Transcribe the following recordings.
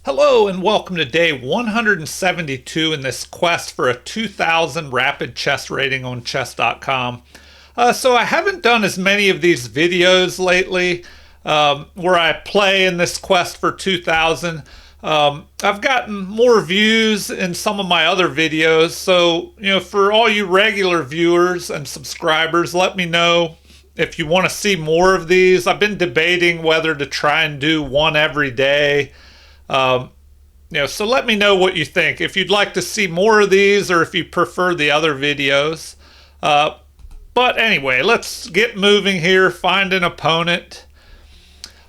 Hello and welcome to day 172 in this quest for a 2000 rapid chess rating on chess.com. So I haven't done as many of these videos lately where I play in this quest for 2000. I've gotten more views in some of my other videos, so for all you regular viewers and subscribers, let me know if you want to see more of these. I've been debating whether to try and do one every day. So let me know what you think. If you'd like to see more of these or if you prefer the other videos. But anyway, let's get moving here. Find an opponent.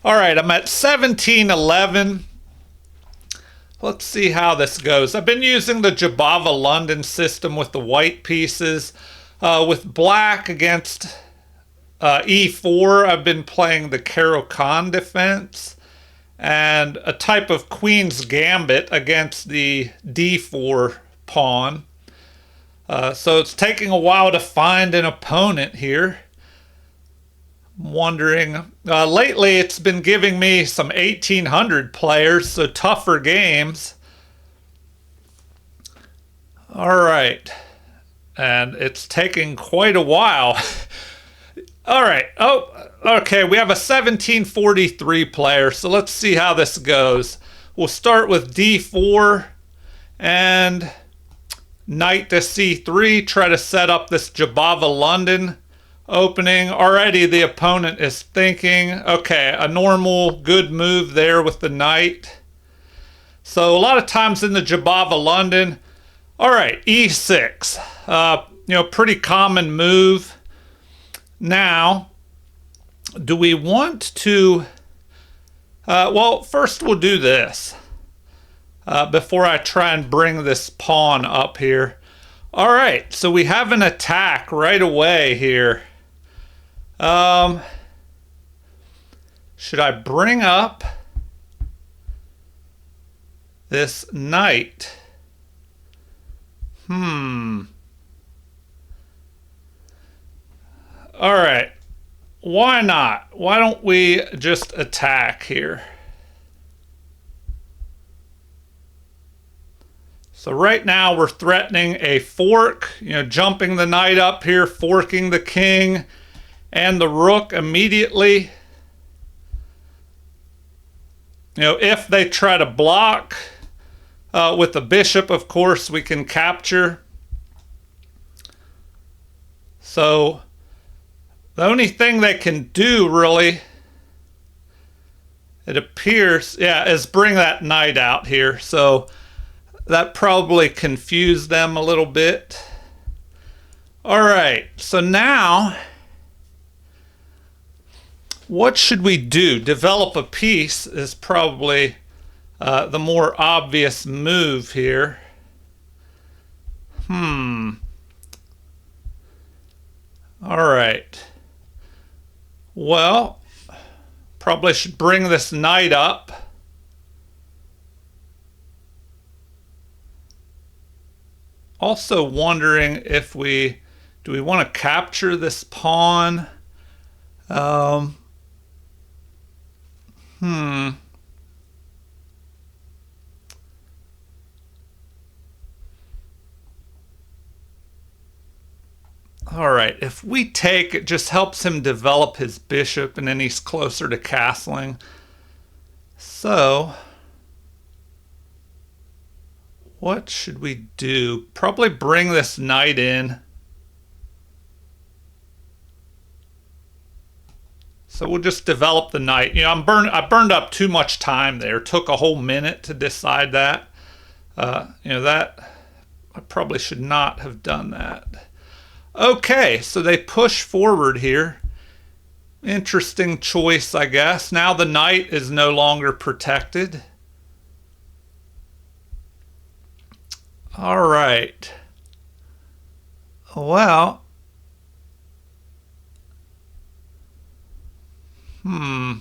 All right, I'm at 1711. Let's see how this goes. I've been using the Jabava London system with the white pieces. With black against e4, I've been playing the Caro-Kann defense and a type of Queen's Gambit against the d4 pawn. So it's taking a while to find an opponent here. I'm wondering, lately it's been giving me some 1800 players, so tougher games. All right, and it's taking quite a while. All right. Oh, okay. We have a 1743 player, so let's see how this goes. We'll start with d4 and knight to c3. Try to set up this Jabava London opening. Already the opponent is thinking, okay, a normal good move there with the knight. So a lot of times in the Jabava London, all right, e6. Pretty common move. Now, do we want to, well, first we'll do this before I try and bring this pawn up here. All right, so we have an attack right away here. Should I bring up this knight? All right, why not? Why don't we just attack here? So right now we're threatening a fork, jumping the knight up here, forking the king and the rook immediately. If they try to block with the bishop, of course, we can capture. So the only thing they can do, really, it appears, is bring that knight out here. So that probably confused them a little bit. All right, so now what should we do? Develop a piece is probably the more obvious move here. All right. Well, probably should bring this knight up. Also wondering if do we want to capture this pawn? All right, if we take, it just helps him develop his bishop, and then he's closer to castling. So what should we do? Probably bring this knight in. So we'll just develop the knight. I burned up too much time there. It took a whole minute to decide that. That I probably should not have done that. Okay, so they push forward here. Interesting choice, I guess. Now the knight is no longer protected. All right. Well, I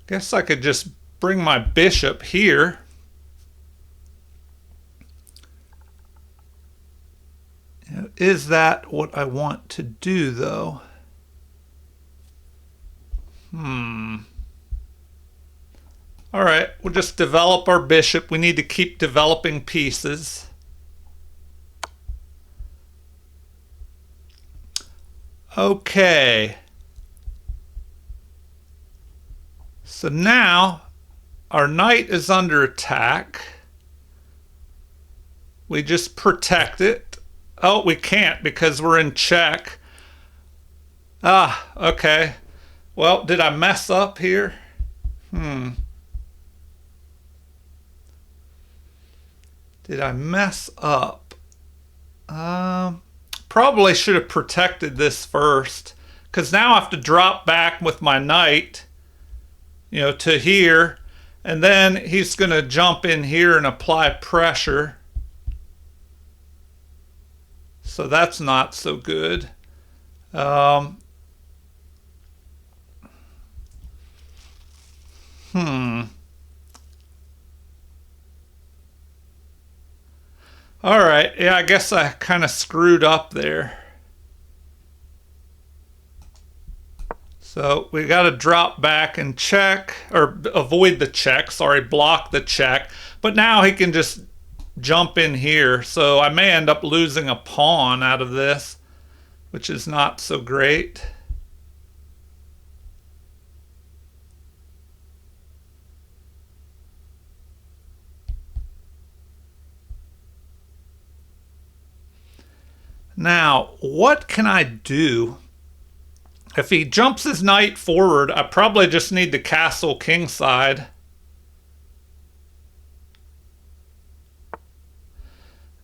guess I could just bring my bishop here. Is that what I want to do, though? All right, we'll just develop our bishop. We need to keep developing pieces. Okay. So now our knight is under attack. We just protect it. Oh, we can't because we're in check. Ah, okay. Well, did I mess up here? Did I mess up? Probably should have protected this first, because now I have to drop back with my knight, to here, and then he's going to jump in here and apply pressure. So that's not so good. All right, yeah, I guess I kind of screwed up there. So we got to drop back and check, or avoid the check, sorry, block the check. But now he can just jump in here. So I may end up losing a pawn out of this, which is not so great. Now, what can I do? If he jumps his knight forward, I probably just need to castle kingside.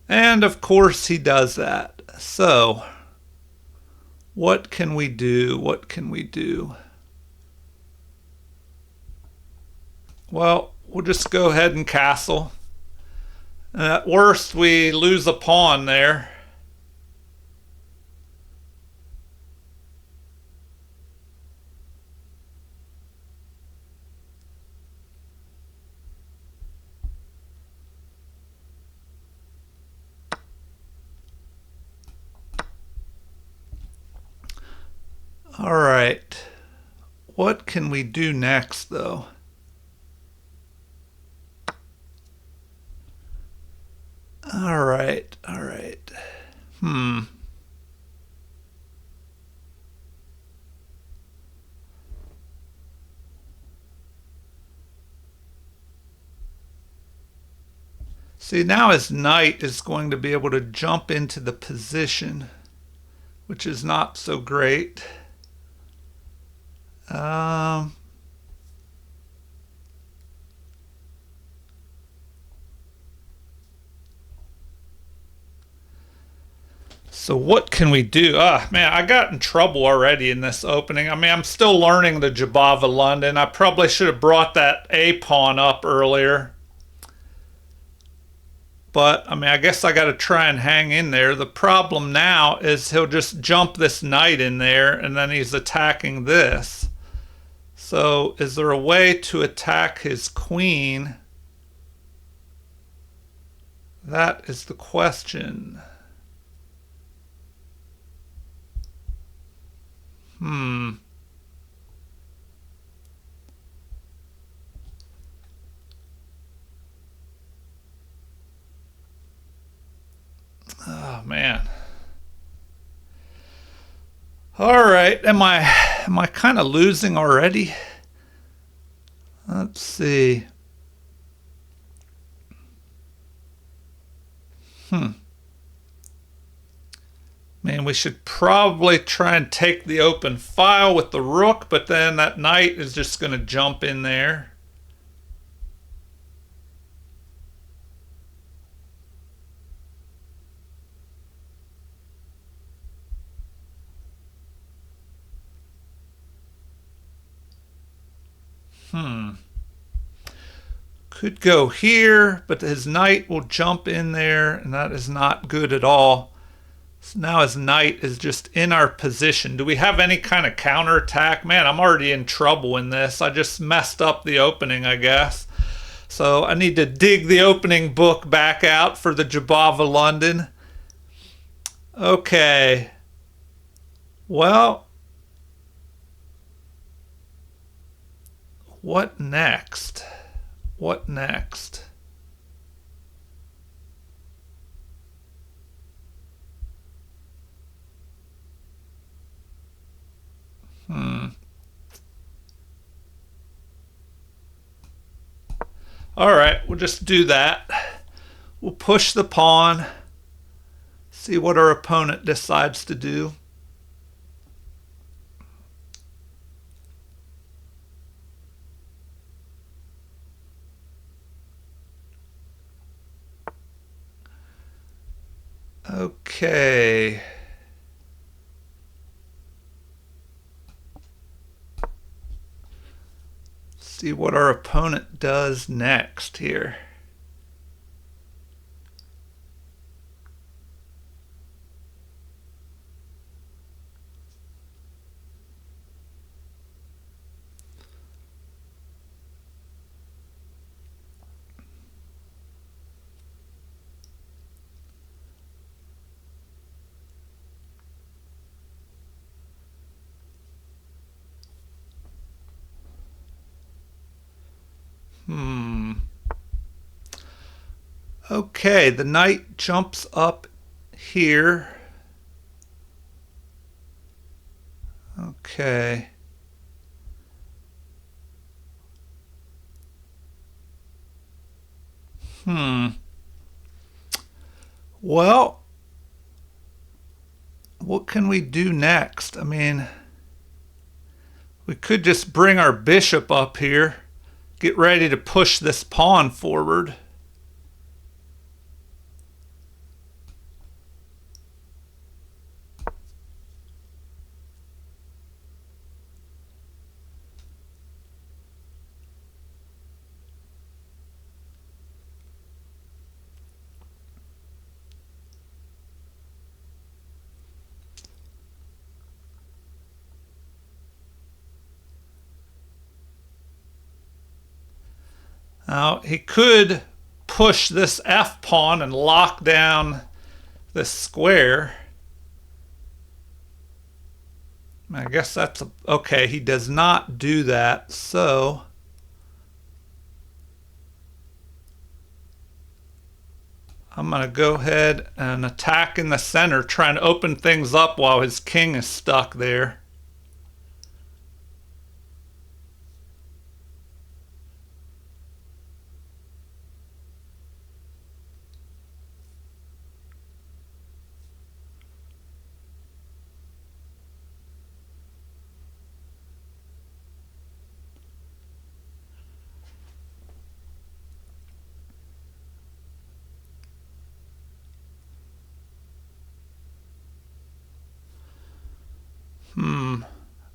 And of course he does that. So, what can we do? What can we do? Well, we'll just go ahead and castle. At worst, we lose a pawn there. All right. What can we do next, though? All right. All right. See, now his knight is going to be able to jump into the position, which is not so great. So what can we do? Man, I got in trouble already in this opening. I mean, I'm still learning the Jabava London. I probably should have brought that A pawn up earlier. But, I mean, I guess I got to try and hang in there. The problem now is he'll just jump this knight in there, and then he's attacking this. So, is there a way to attack his queen? That is the question. Oh man. All right, am I kind of losing already? Let's see. Man, we should probably try and take the open file with the rook, but then that knight is just going to jump in there. Could go here, but his knight will jump in there, and that is not good at all. So now his knight is just in our position. Do we have any kind of counterattack? Man, I'm already in trouble in this. I just messed up the opening, I guess. So I need to dig the opening book back out for the Jabava London. Okay. Well, What next? What next? All right, we'll just do that. We'll push the pawn, see what our opponent decides to do. Okay. See what our opponent does next here. Okay, the knight jumps up here. Okay. Well, what can we do next? I mean, we could just bring our bishop up here, get ready to push this pawn forward. Now, he could push this F pawn and lock down this square. I guess that's okay. He does not do that, so I'm going to go ahead and attack in the center, trying to open things up while his king is stuck there.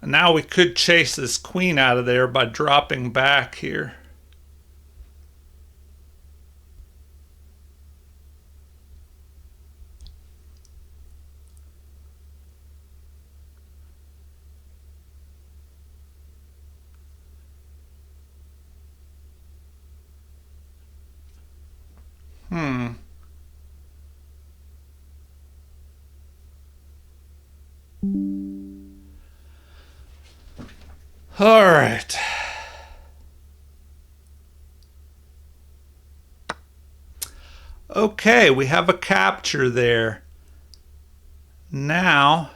Now we could chase this queen out of there by dropping back here. All right. Okay, we have a capture there. Now,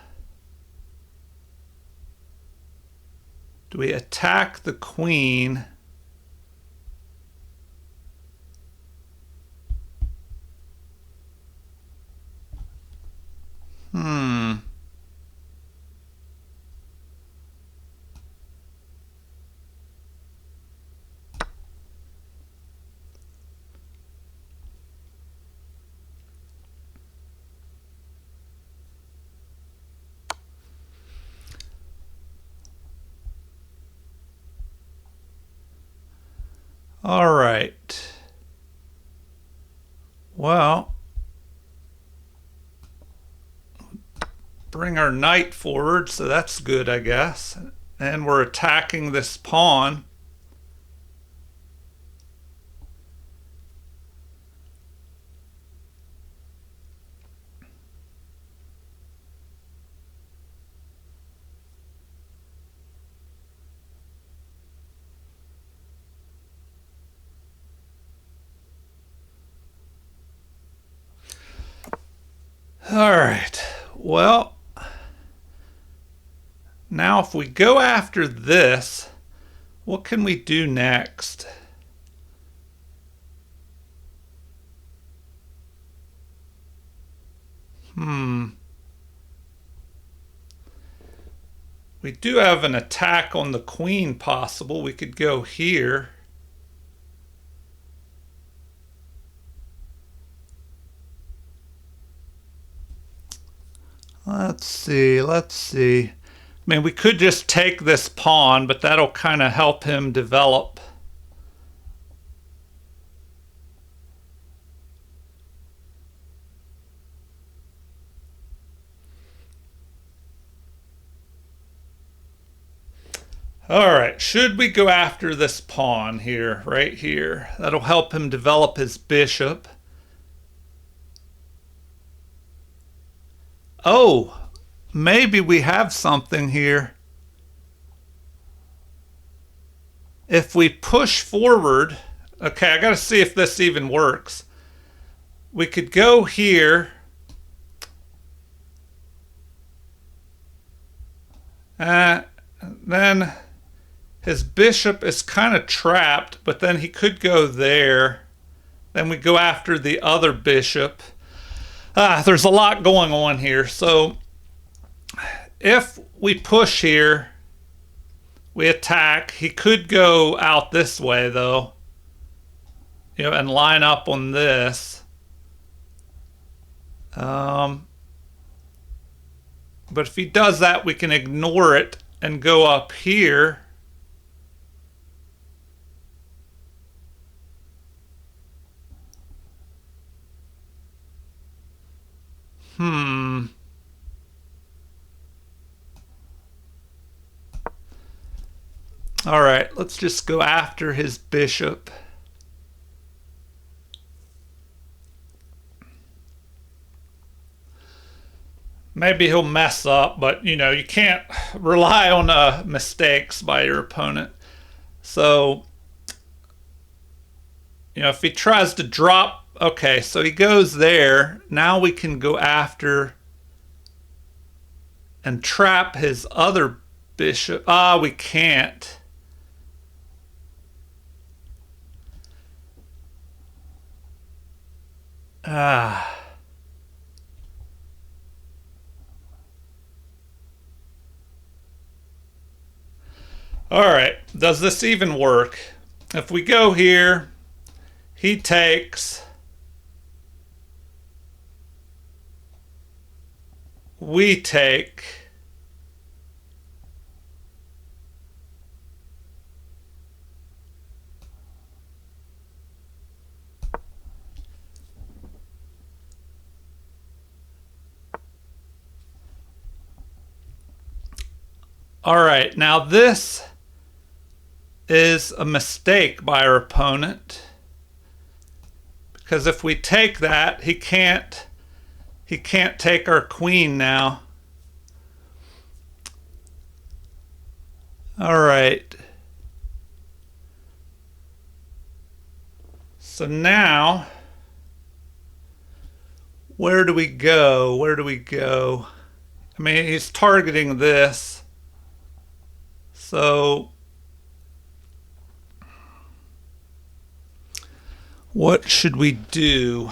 do we attack the queen? All right. Well, bring our knight forward, so that's good, I guess. And we're attacking this pawn. All right. Well, now if we go after this, what can we do next? We do have an attack on the queen possible. We could go here. Let's see. I mean, we could just take this pawn, but that'll kind of help him develop. All right, should we go after this pawn here, right here? That'll help him develop his bishop. Oh, maybe we have something here. If we push forward, okay, I gotta see if this even works. We could go here. Then his bishop is kind of trapped, but then he could go there. Then we go after the other bishop. There's a lot going on here. So if we push here, we attack. He could go out this way though, and line up on this. But if he does that, we can ignore it and go up here. All right, let's just go after his bishop. Maybe he'll mess up, but you can't rely on mistakes by your opponent. So, if he tries to drop, okay, so he goes there. Now we can go after and trap his other bishop. We can't. All right, does this even work? If we go here, he takes, we take. All right, now this is a mistake by our opponent, because if we take that, he can't take our queen now. All right. So now, where do we go? I mean, he's targeting this. So what should we do?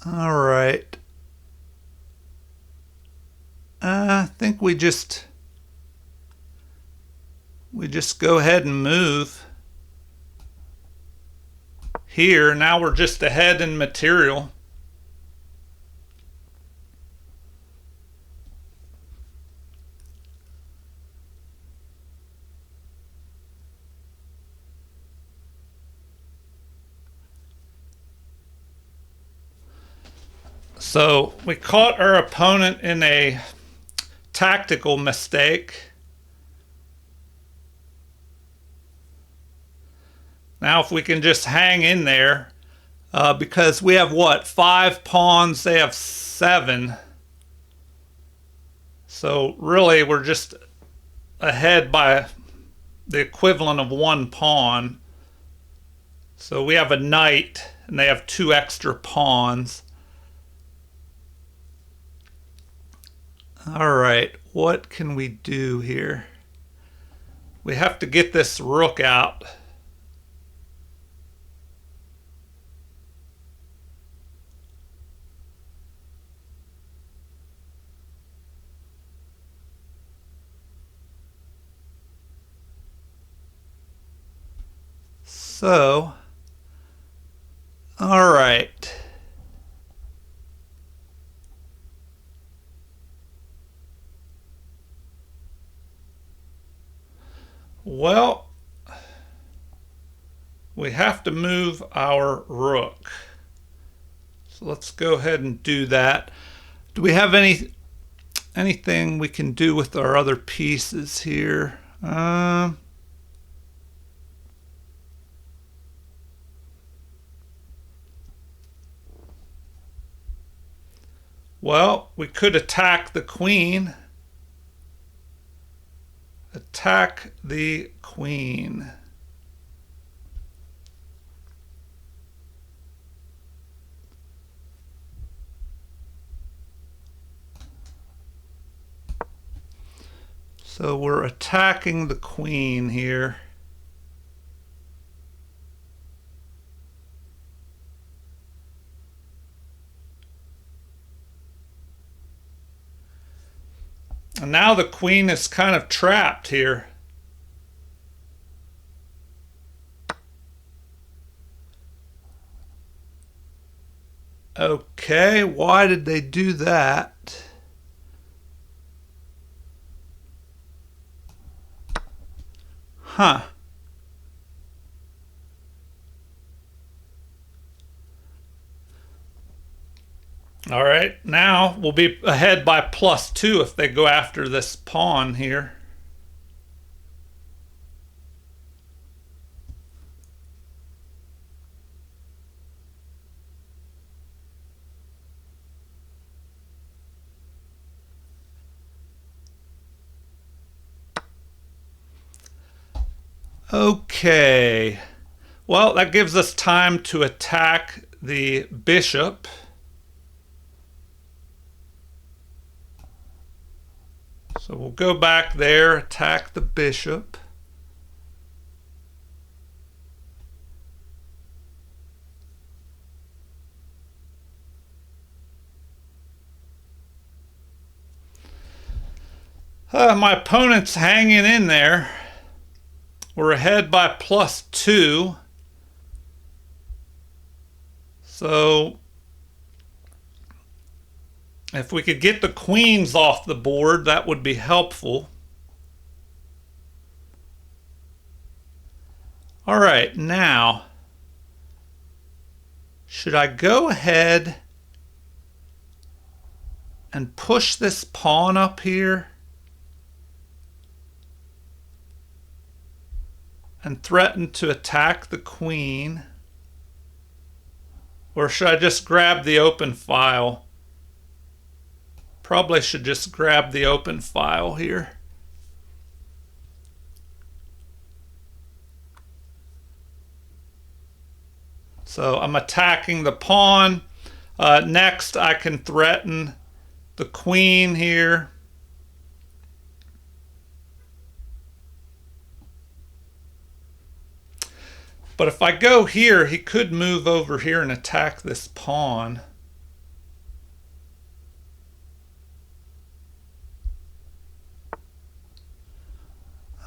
All right. I think we just go ahead and move here. Now we're just ahead in material. So we caught our opponent in a tactical mistake. Now if we can just hang in there, because we have what, 5 pawns, they have 7. So really we're just ahead by the equivalent of one pawn. So we have a knight and they have 2 extra pawns. All right, what can we do here? We have to get this rook out. So, all right. Well, we have to move our rook. So let's go ahead and do that. Do we have anything we can do with our other pieces here? Well, we could attack the queen. Attack the queen. So we're attacking the queen here. And now the queen is kind of trapped here. Okay, why did they do that? Huh. All right, now we'll be ahead by +2 if they go after this pawn here. Okay, well, that gives us time to attack the bishop. So we'll go back there, attack the bishop. My opponent's hanging in there. We're ahead by +2. So if we could get the queens off the board, that would be helpful. All right, now, should I go ahead and push this pawn up here and threaten to attack the queen? Or should I just grab the open file? Probably should just grab the open file here. So I'm attacking the pawn. Next, I can threaten the queen here. But if I go here, he could move over here and attack this pawn.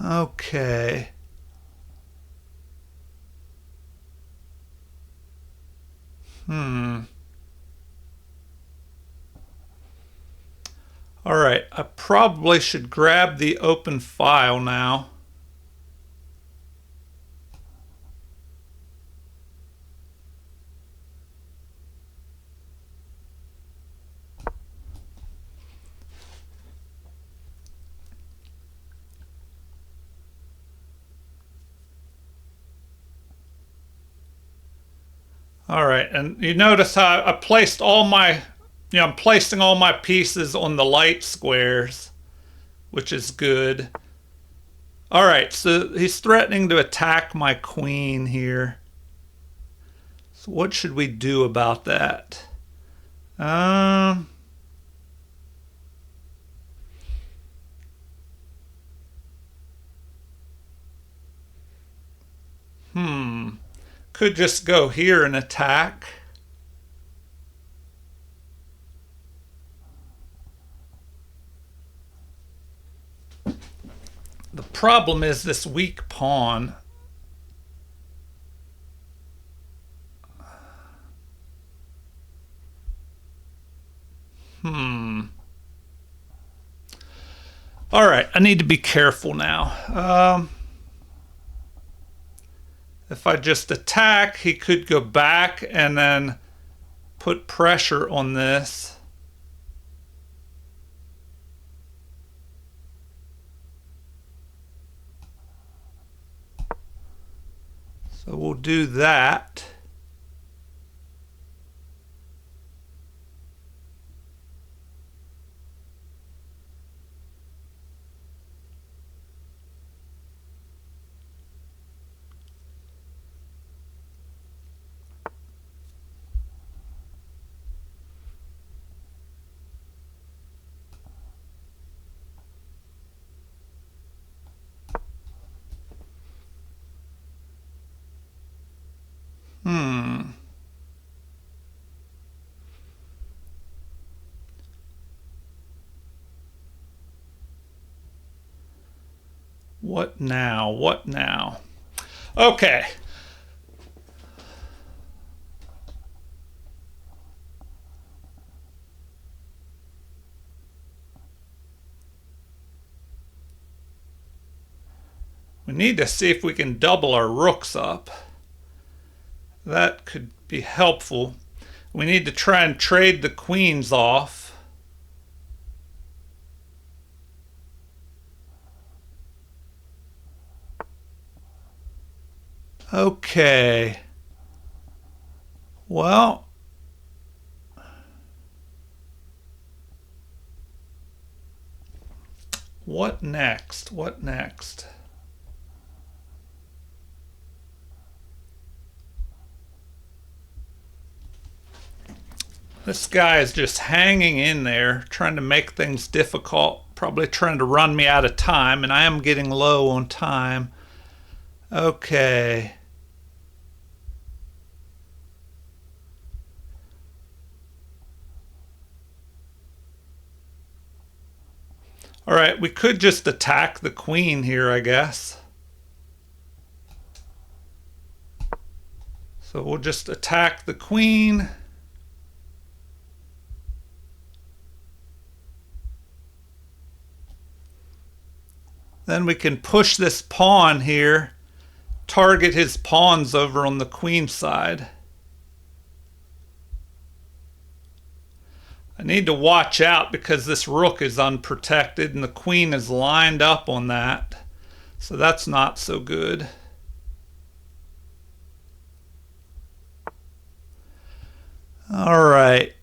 Okay. All right, I probably should grab the open file now. All right, and you notice how I placed all my, I'm placing all my pieces on the light squares. which is good. All right, so he's threatening to attack my queen here. So what should we do about that? Could just go here and attack. The problem is this weak pawn. All right, I need to be careful now. If I just attack, he could go back and then put pressure on this. So we'll do that. What now? What now? Okay. We need to see if we can double our rooks up. That could be helpful. We need to try and trade the queens off. Okay. Well, what next? What next? This guy is just hanging in there, trying to make things difficult, probably trying to run me out of time, and I am getting low on time. Okay. All right, we could just attack the queen here, I guess. So we'll just attack the queen. Then we can push this pawn here, target his pawns over on the queen side. I need to watch out because this rook is unprotected and the queen is lined up on that. So that's not so good. All right.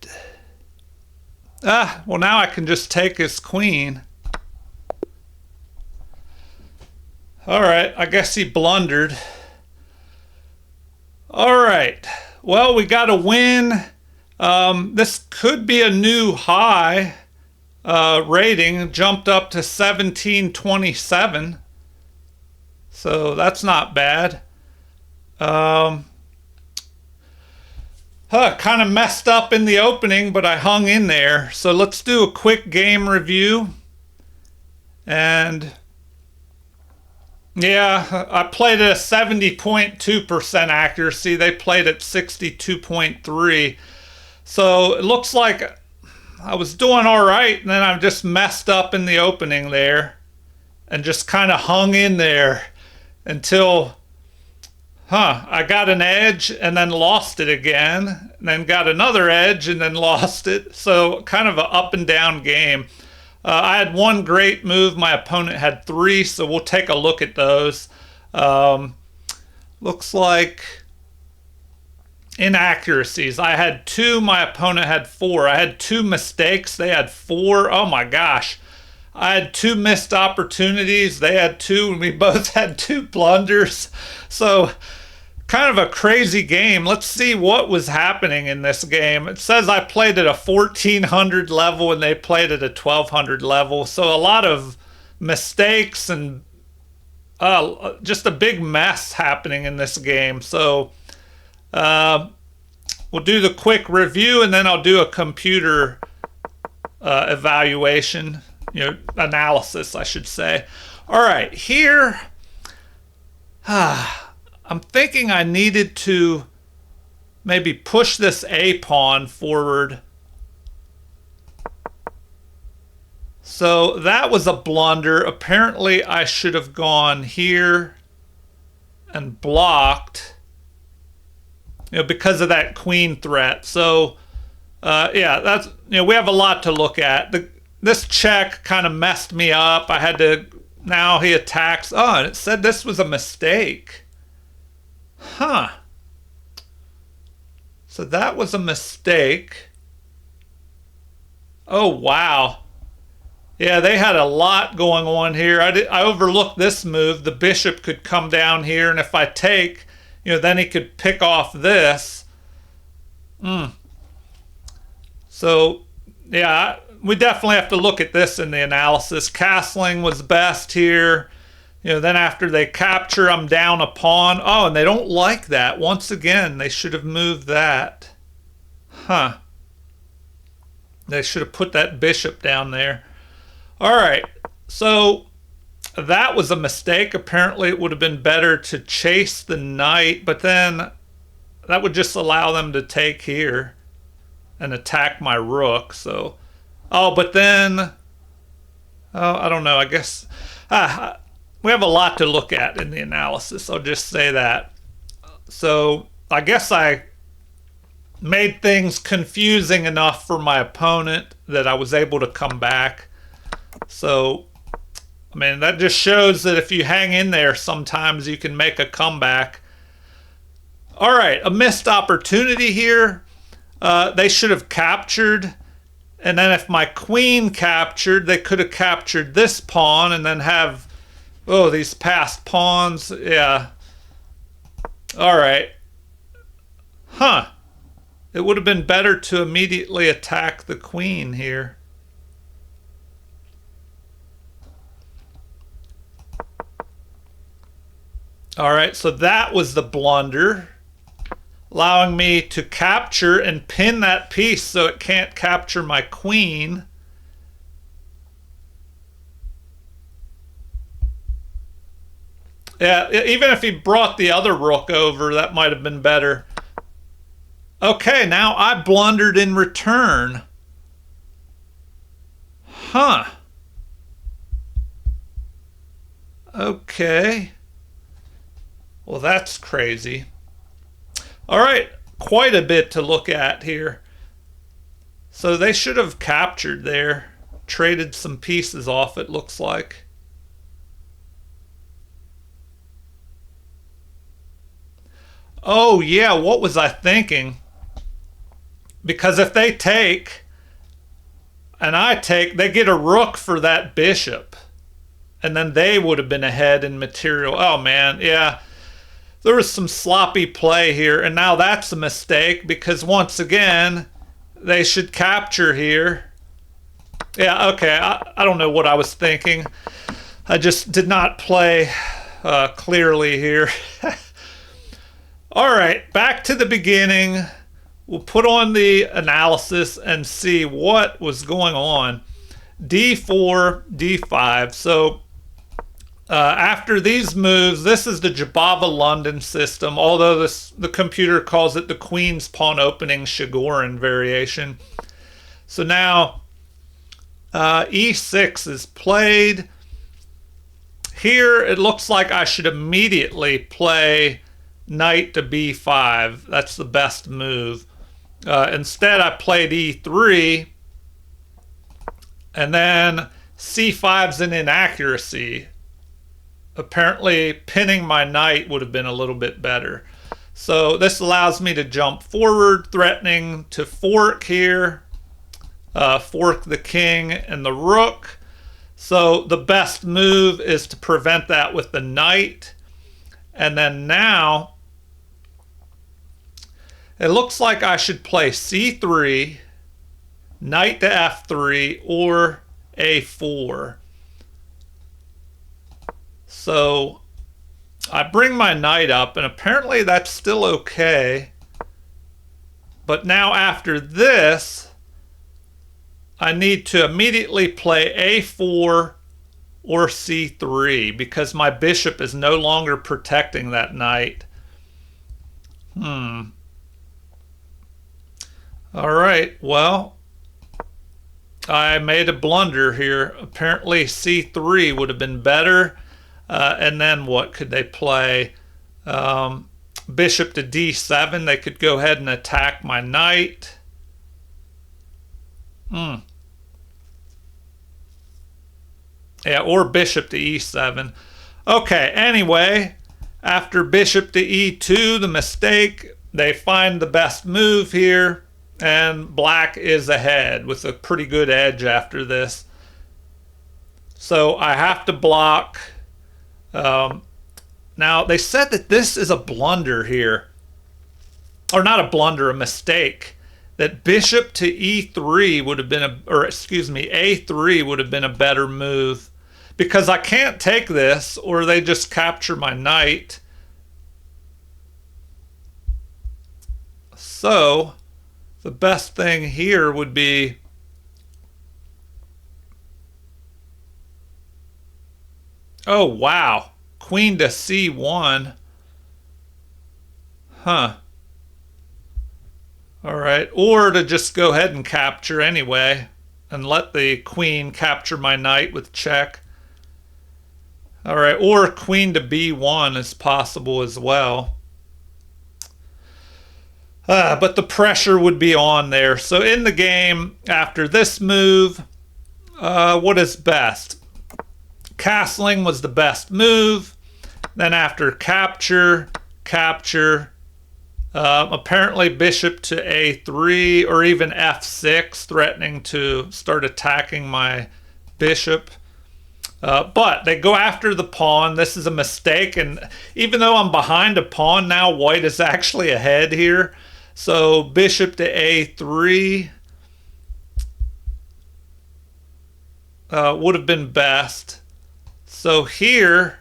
Well, now I can just take his queen. All right, I guess he blundered. All right, well, we got a win. This could be a new high rating, jumped up to 1727. So that's not bad. Kind of messed up in the opening, but I hung in there. So let's do a quick game review. And yeah, I played at a 70.2% accuracy. They played at 62.3%. So it looks like I was doing all right, and then I just messed up in the opening there and just kind of hung in there until, I got an edge and then lost it again, and then got another edge and then lost it. So kind of an up and down game. I had one great move. My opponent had three, so we'll take a look at those. Looks like inaccuracies. I had two. My opponent had four. I had two mistakes. They had four. Oh my gosh. I had two missed opportunities. They had two, and we both had two blunders. So, kind of a crazy game. Let's see what was happening in this game. It says I played at a 1400 level and they played at a 1200 level. So, a lot of mistakes and just a big mess happening in this game. So, we'll do the quick review and then I'll do a computer evaluation, analysis, I should say. All right, here, I'm thinking I needed to maybe push this A pawn forward. So that was a blunder. Apparently, I should have gone here and blocked, because of that queen threat. So, yeah, that's, we have a lot to look at. This check kind of messed me up. I had to, now he attacks. Oh, and it said this was a mistake. Huh. So that was a mistake. Oh, wow. Yeah, they had a lot going on here. I overlooked this move. The bishop could come down here, and if I take, then he could pick off this. So, yeah, we definitely have to look at this in the analysis. Castling was best here. Then after they capture, I'm down a pawn. Oh, and they don't like that. Once again, they should have moved that. Huh. They should have put that bishop down there. All right, so that was a mistake. Apparently, it would have been better to chase the knight, but then that would just allow them to take here and attack my rook. So, but then, I don't know. I guess we have a lot to look at in the analysis. I'll just say that. So, I guess I made things confusing enough for my opponent that I was able to come back. So, I mean, that just shows that if you hang in there, sometimes you can make a comeback. All right, a missed opportunity here. They should have captured. And then if my queen captured, they could have captured this pawn and then have, these passed pawns. Yeah. All right. Huh. It would have been better to immediately attack the queen here. All right, so that was the blunder, allowing me to capture and pin that piece so it can't capture my queen. Yeah, even if he brought the other rook over, that might have been better. Okay, now I blundered in return. Huh. Okay. Well, that's crazy. All right, quite a bit to look at here. So they should have captured there, traded some pieces off, it looks like. Oh, yeah, what was I thinking? Because if they take, and I take, they get a rook for that bishop. And then they would have been ahead in material. Oh, man, yeah. There was some sloppy play here, and now that's a mistake because once again, they should capture here. Yeah, okay, I don't know what I was thinking. I just did not play clearly here. All right, back to the beginning. We'll put on the analysis and see what was going on. D4, D5. So after these moves, this is the Jabava London system, although the computer calls it the Queen's Pawn Opening Shigorin variation. So now E6 is played. Here it looks like I should immediately play knight to B5. That's the best move. Instead I played E3, and then C5's an inaccuracy. Apparently pinning my knight would have been a little bit better. So this allows me to jump forward, threatening to fork here, fork the king and the rook. So the best move is to prevent that with the knight. And then now, it looks like I should play c3, knight to f3, or a4. So I bring my knight up, and apparently that's still okay. But now after this, I need to immediately play a4 or c3 because my bishop is no longer protecting that knight. All right, well, I made a blunder here. Apparently c3 would have been better. And then what could they play? Bishop to d7. They could go ahead and attack my knight. Yeah, or bishop to e7. Okay, anyway, after bishop to e2, the mistake, they find the best move here, and black is ahead with a pretty good edge after this. So I have to block. Now, they said that this is a blunder here. Or not a blunder, a mistake. That bishop to e3 would have been a3 would have been a better move. Because I can't take this, or they just capture my knight. So, the best thing here would be oh, wow. Queen to c1. Huh. All right. Or to just go ahead and capture anyway and let the queen capture my knight with check. All right. Or queen to b1 is possible as well. But the pressure would be on there. So in the game, after this move, what is best? Castling was the best move. Then after capture, apparently bishop to a3 or even f6, threatening to start attacking my bishop. But they go after the pawn. This is a mistake, and even though I'm behind a pawn now, white is actually ahead here. So bishop to a3 would have been best. So here,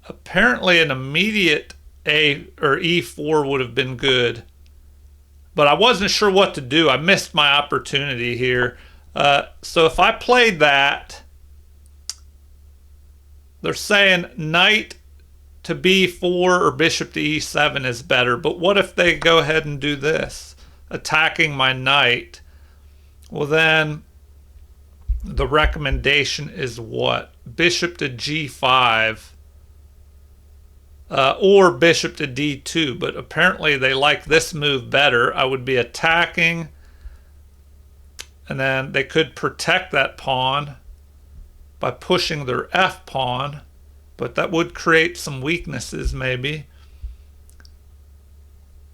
apparently an immediate e4 would have been good. But I wasn't sure what to do. I missed my opportunity here. So if I played that, they're saying knight to b4 or bishop to e7 is better. But what if they go ahead and do this, attacking my knight? Well, then the recommendation is what? Bishop to g5 or bishop to d2. But apparently they like this move better. I would be attacking, and then they could protect that pawn by pushing their f pawn, but that would create some weaknesses maybe.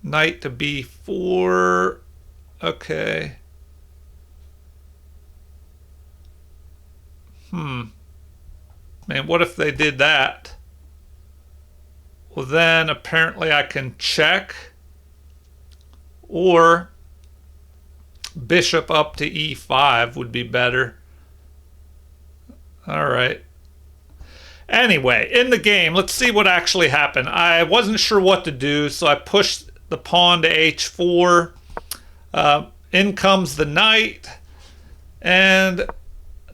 Knight to b4. Okay. Man, what if they did that? Well, then apparently I can check, or bishop up to e5 would be better. All right. Anyway, in the game, let's see what actually happened. I wasn't sure what to do, so I pushed the pawn to h4. In comes the knight, and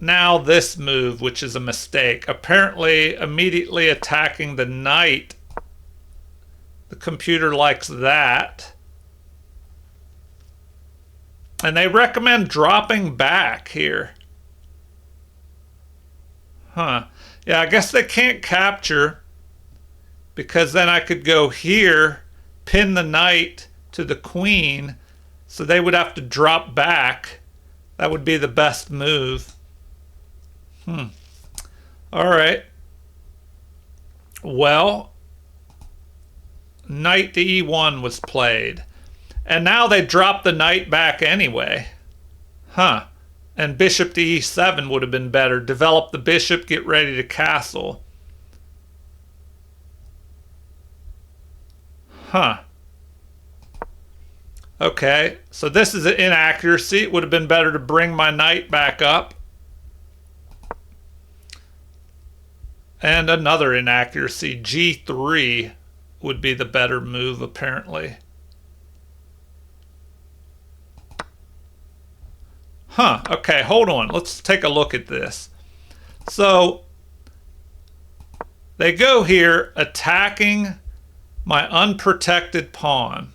now this move, which is a mistake. Apparently, immediately attacking the knight. The computer likes that. And they recommend dropping back here. Huh. Yeah, I guess they can't capture, because then I could go here, pin the knight to the queen, so they would have to drop back. That would be the best move. All right. Well, knight to e1 was played. And now they drop the knight back anyway. Huh. And bishop to e7 would have been better. Develop the bishop, get ready to castle. Huh. Okay, so this is an inaccuracy. It would have been better to bring my knight back up. And another inaccuracy. G3 would be the better move, apparently. Huh, okay, hold on. Let's take a look at this. So, they go here attacking my unprotected pawn.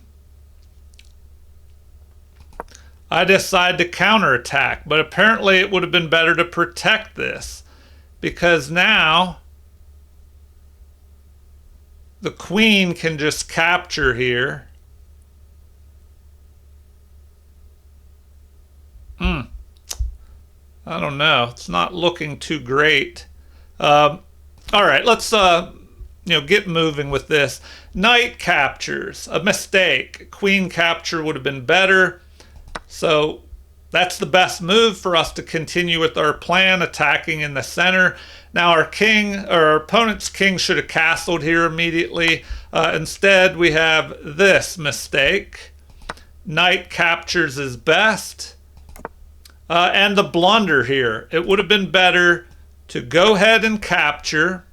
I decide to counterattack, but apparently it would have been better to protect this, because now the queen can just capture here. I don't know. It's not looking too great. All right, let's get moving with this. Knight captures, a mistake. Queen capture would have been better. So that's the best move for us to continue with our plan, attacking in the center. Now our opponent's king should have castled here immediately. Instead, we have this mistake. Knight captures is best. And the blunder here. It would have been better to go ahead and capture.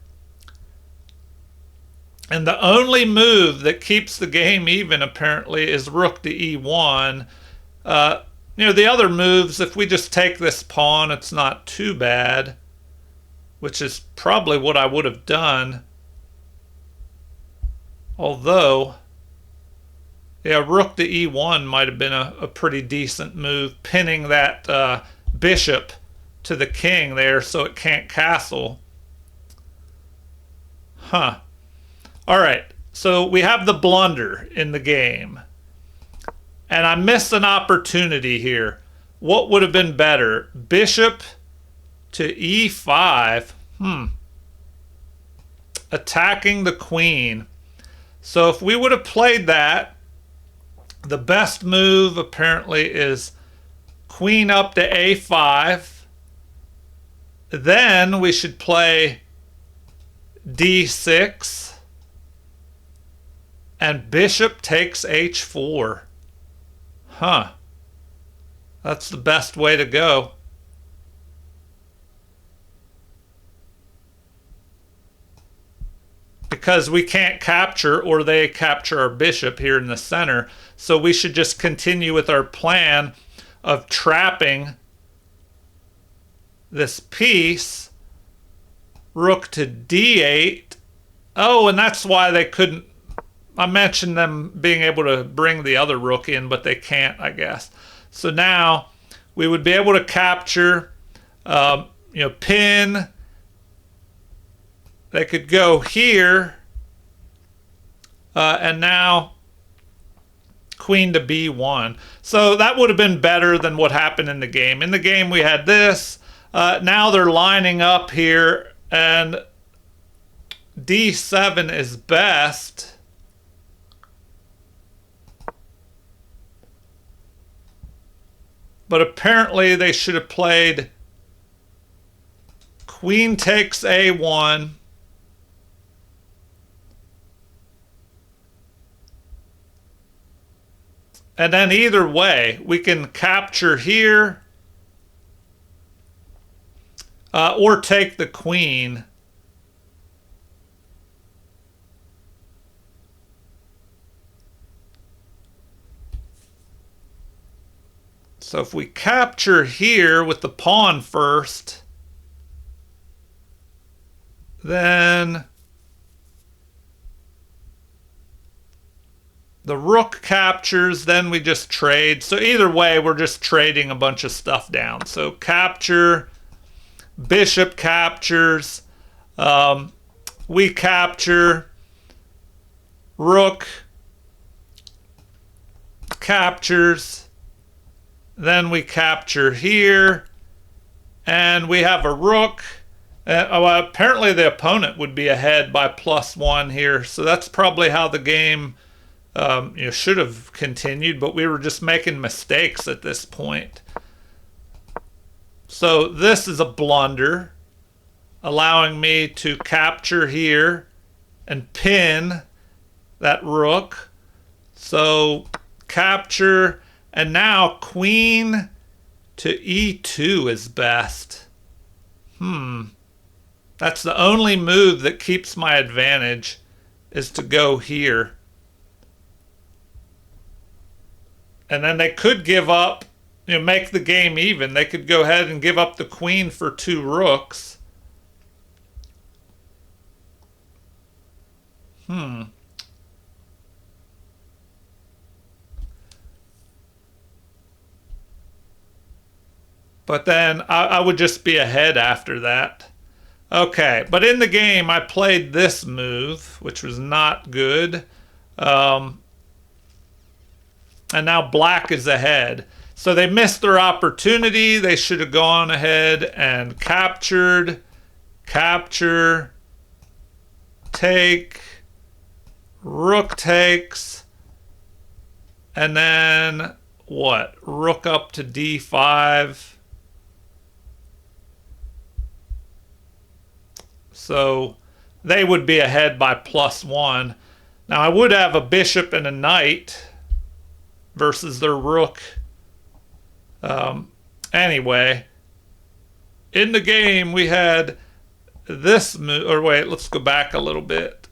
And the only move that keeps the game even, apparently, is rook to e1. The other moves, if we just take this pawn, it's not too bad, which is probably what I would have done. Although, yeah, rook to e1 might have been a pretty decent move, pinning that bishop to the king there so it can't castle. Huh. All right, so we have the blunder in the game. And I missed an opportunity here. What would have been better? Bishop to e5. Attacking the queen. So if we would have played that, the best move apparently is queen up to a5. Then we should play d6. And bishop takes h4. Huh. That's the best way to go. Because we can't capture, or they capture our bishop here in the center. So we should just continue with our plan of trapping this piece. Rook to d8. Oh, and that's why they couldn't. I mentioned them being able to bring the other rook in, but they can't, I guess. So now we would be able to capture, pin. They could go here, and now queen to b1. So that would have been better than what happened in the game. In the game we had this. Now they're lining up here, and d7 is best. But apparently they should have played queen takes a1. And then either way, we can capture here or take the queen. So if we capture here with the pawn first, then the rook captures, then we just trade. So either way, we're just trading a bunch of stuff down. So capture, bishop captures, we capture, rook captures, then we capture here, and we have a rook. Apparently the opponent would be ahead by +1 here, so that's probably how the game should have continued, but we were just making mistakes at this point. So this is a blunder, allowing me to capture here and pin that rook. So capture, and now queen to e2 is best. That's the only move that keeps my advantage, is to go here. And then they could give up, make the game even. They could go ahead and give up the queen for 2 rooks. But then I would just be ahead after that. Okay, but in the game I played this move, which was not good. And now black is ahead. So they missed their opportunity. They should have gone ahead and captured, capture, take, rook takes, and then what? Rook up to d5. So they would be ahead by +1. Now I would have a bishop and a knight versus their rook. Anyway, in the game we had this move, or wait, let's go back a little bit.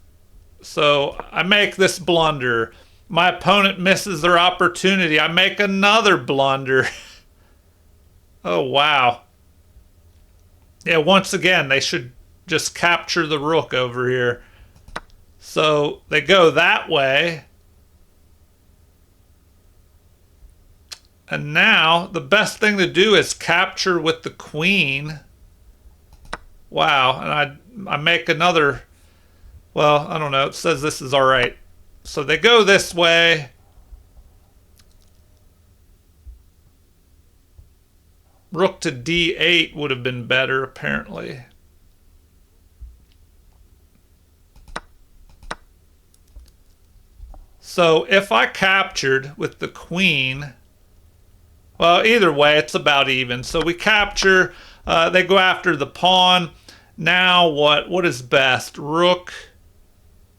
So I make this blunder. My opponent misses their opportunity. I make another blunder. Oh, wow. Yeah, once again, they should just capture the rook over here. So they go that way. And now the best thing to do is capture with the queen. Wow, and I make another, well, I don't know, it says this is all right. So they go this way. Rook to d8 would have been better, apparently. So if I captured with the queen, well, either way, it's about even. So we capture, they go after the pawn. Now what is best? Rook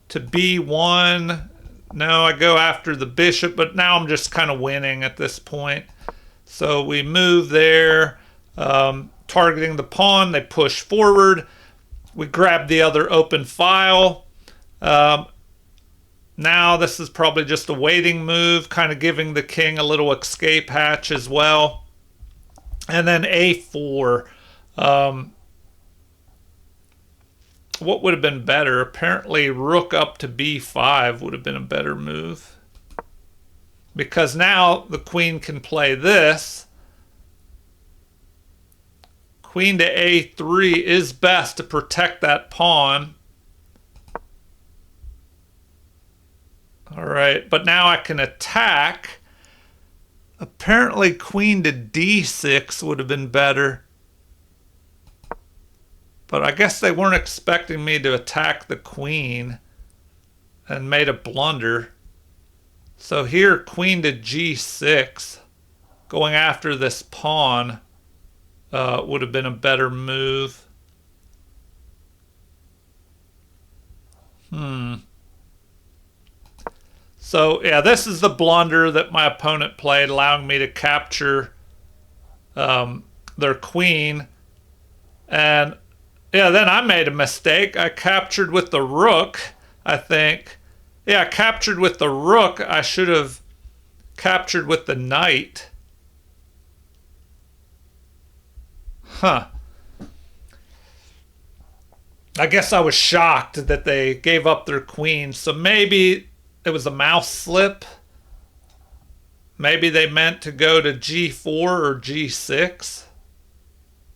to b1. No, I go after the bishop, but now I'm just kind of winning at this point. So we move there, targeting the pawn. They push forward. We grab the other open file. Now this is probably just a waiting move, kind of giving the king a little escape hatch as well. And then a4. What would have been better? Apparently rook up to b5 would have been a better move. Because now the queen can play this. Queen to a3 is best to protect that pawn. All right, but now I can attack. Apparently queen to d6 would have been better. But I guess they weren't expecting me to attack the queen and made a blunder. So here, queen to g6, going after this pawn, would have been a better move. So yeah, this is the blunder that my opponent played, allowing me to capture their queen. And yeah, then I made a mistake. I captured with the rook, I think. Yeah, I captured with the rook. I should have captured with the knight. Huh. I guess I was shocked that they gave up their queen. So maybe it was a mouse slip. Maybe they meant to go to g4 or g6.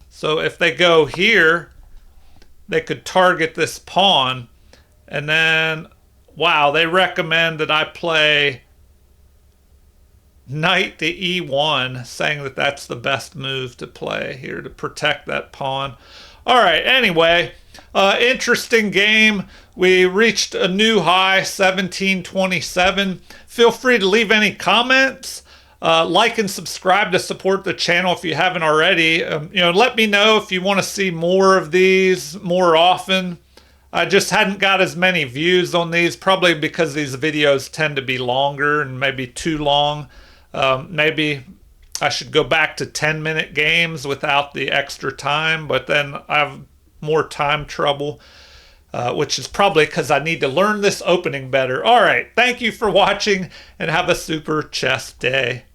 So if they go here, they could target this pawn. And then, wow, they recommend that I play knight to e1, saying that that's the best move to play here to protect that pawn. All right, anyway, interesting game. We reached a new high, 1727. Feel free to leave any comments. Like and subscribe to support the channel if you haven't already. Let me know if you want to see more of these more often. I just hadn't got as many views on these, probably because these videos tend to be longer and maybe too long. Maybe I should go back to 10-minute games without the extra time, but then I have more time trouble, which is probably because I need to learn this opening better. All right, thank you for watching and have a super chess day.